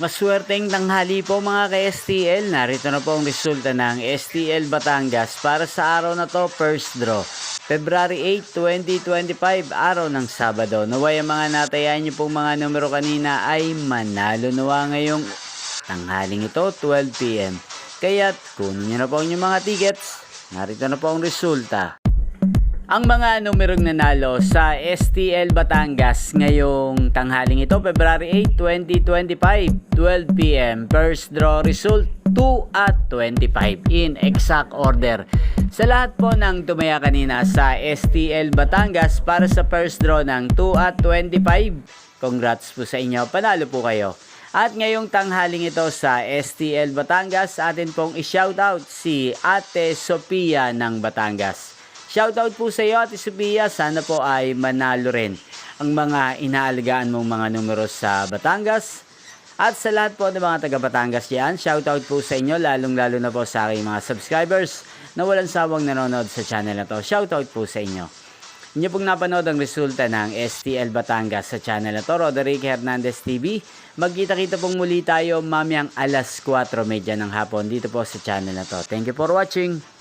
Maswerteng tanghali po mga ka-STL. Narito na po ang resulta ng STL Batangas para sa araw na to, first draw. February 8, 2025, araw ng Sabado. Naway ang mga natayan niyo pong mga numero kanina ay manalo nawa ngayong tanghaling ito, 12 PM. Kaya't kunin niyo na po ang inyong mga tickets. Narito na po ang resulta. Ang mga numerong nanalo sa STL Batangas ngayong tanghaling ito, February 8, 2025, 12 PM. First draw result, 2 at 25 in exact order. Sa lahat po ng tumaya kanina sa STL Batangas para sa first draw ng 2 at 25, congrats po sa inyo, panalo po kayo. At ngayong tanghaling ito sa STL Batangas, atin pong i-shoutout si Ate Sophia ng Batangas. Shoutout po sa iyo, Ate Sophia. Sana po ay manalo rin ang mga inaalagaan mong mga numero sa Batangas. At sa lahat po ng mga taga Batangas yan, shoutout po sa inyo, lalong-lalo na po sa aking mga subscribers na walang sawang nanonood sa channel na to. Shoutout po sa inyo. Inyo pong napanood ang resulta ng STL Batangas sa channel na to, Roderick Hernandez TV. Magkita-kita pong muli tayo mamayang alas 4:30 ng hapon dito po sa channel na to. Thank you for watching.